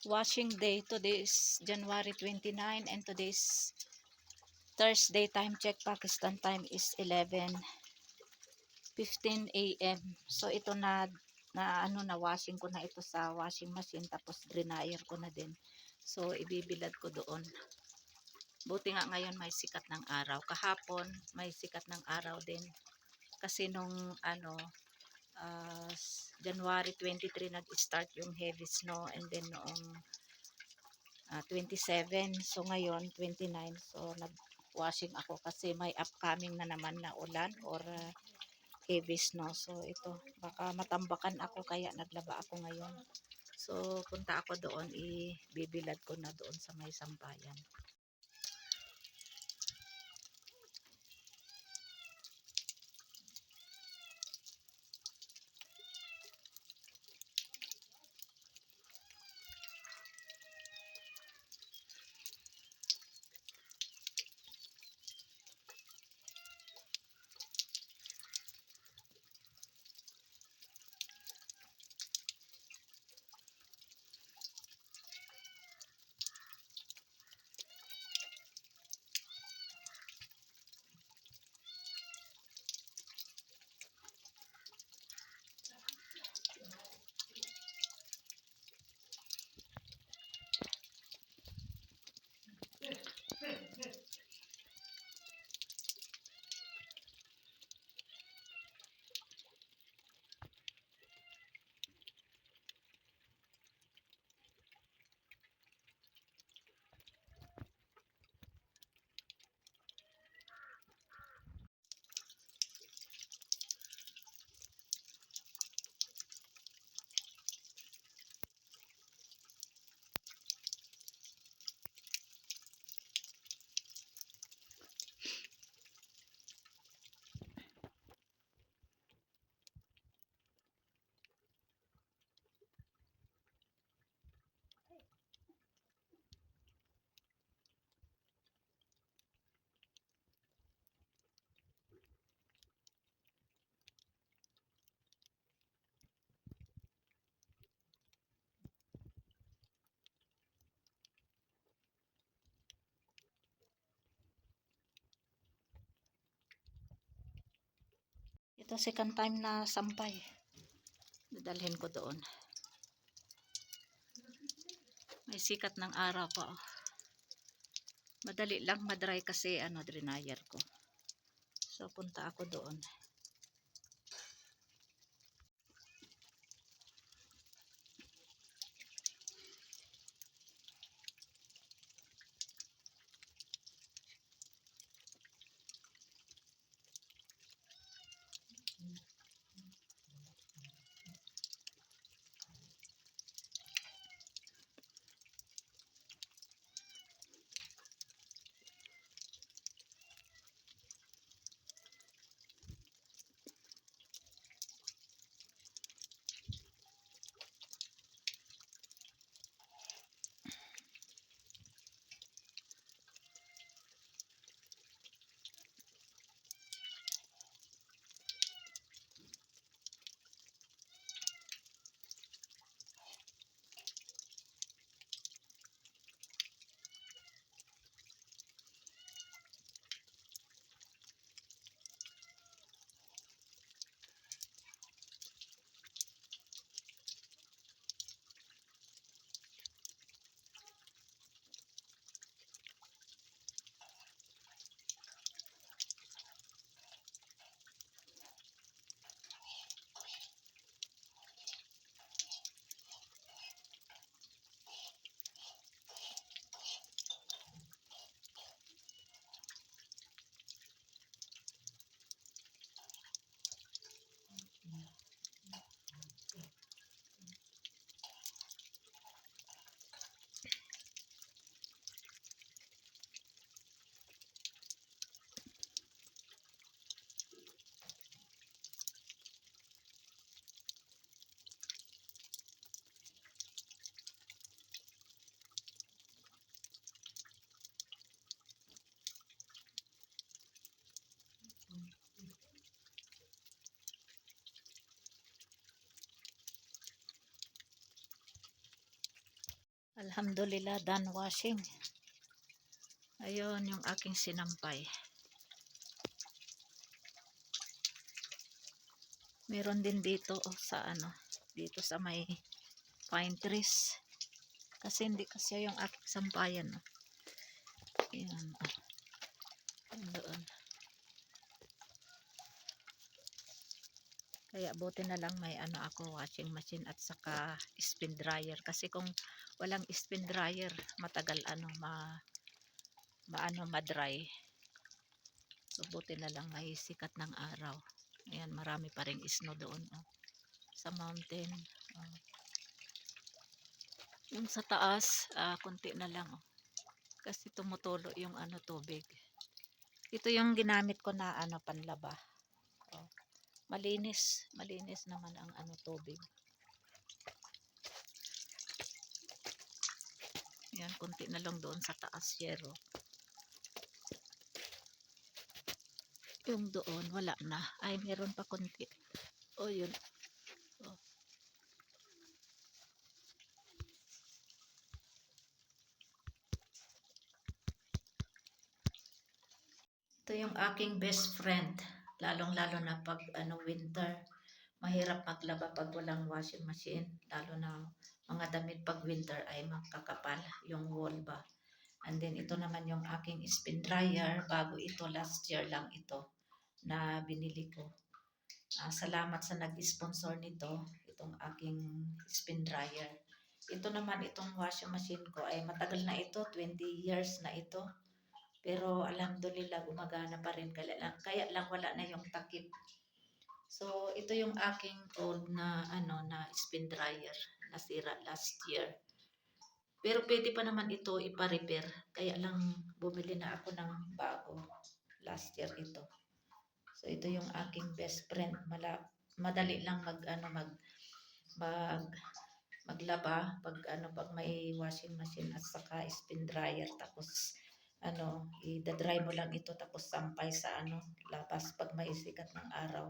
Washing day. Today is January 29 and today's Thursday. Time check Pakistan time is 11:15 a.m. So ito na washing ko na ito sa washing machine, tapos dryer ko na din. So ibibilad ko doon. Buti nga ngayon may sikat ng araw. Kahapon may sikat ng araw din. Kasi nung uh, January 23 nag-start yung heavy snow, and then noong 27, so ngayon 29, so nag-washing ako kasi may upcoming na naman na ulan or heavy snow. So ito, baka matambakan ako kaya naglaba ako ngayon. So punta ako doon, ibibilad ko na doon sa may sampayan. Ito second time na sampay. Dadalhin ko doon. May sikat ng araw pa. Madali lang madry kasi dryer ko. So punta ako doon. Alhamdulillah, done washing. Ayun yung aking sinampay. Meron din dito sa ano, dito sa may pine trees. Kasi hindi kasi yung aking sampayan. No? Ayan. Doon. Kaya buti na lang may ano ako, washing machine at saka spin dryer. Kasi kung walang spin dryer, matagal ano, ma-dry. So buti na lang may sikat ng araw. Ayan, marami pa ring snow doon. Oh. Sa mountain. Oh. Yung sa taas, konti na lang. Oh. Kasi tumutulo yung ano, tubig. Ito yung ginamit ko na ano, panlaba. Oh. Malinis naman ang ano, tubig. Yan, konti na lang doon sa taas, yero. Yung doon, wala na. Ay, meron pa konti. Oh, yun. Oh. Ito yung aking best friend. Lalong-lalo na pag ano, winter. Mahirap maglaba pag walang washing machine. Lalo na mga damit pag winter ay makakapal yung wool ba. And then ito naman yung aking spin dryer. Bago ito, last year lang ito na binili ko. Salamat sa nag-sponsor nito, itong aking spin dryer. Ito naman, itong washing machine ko ay matagal na ito, 20 years na ito. Pero alhamdulillah, gumagana pa rin. Kaya lang wala na yung takip. So, ito yung aking old na, ano, na spin dryer. Nasira last year. Pero pwede pa naman ito ipa-repair. Kaya lang bumili na ako ng bago. Last year ito. So ito yung aking best friend. Madali lang mag maglaba pag ano pag may washing machine at saka spin dryer tapos ano i-dry mo lang ito tapos sampay sa ano labas pag may sikat ng araw.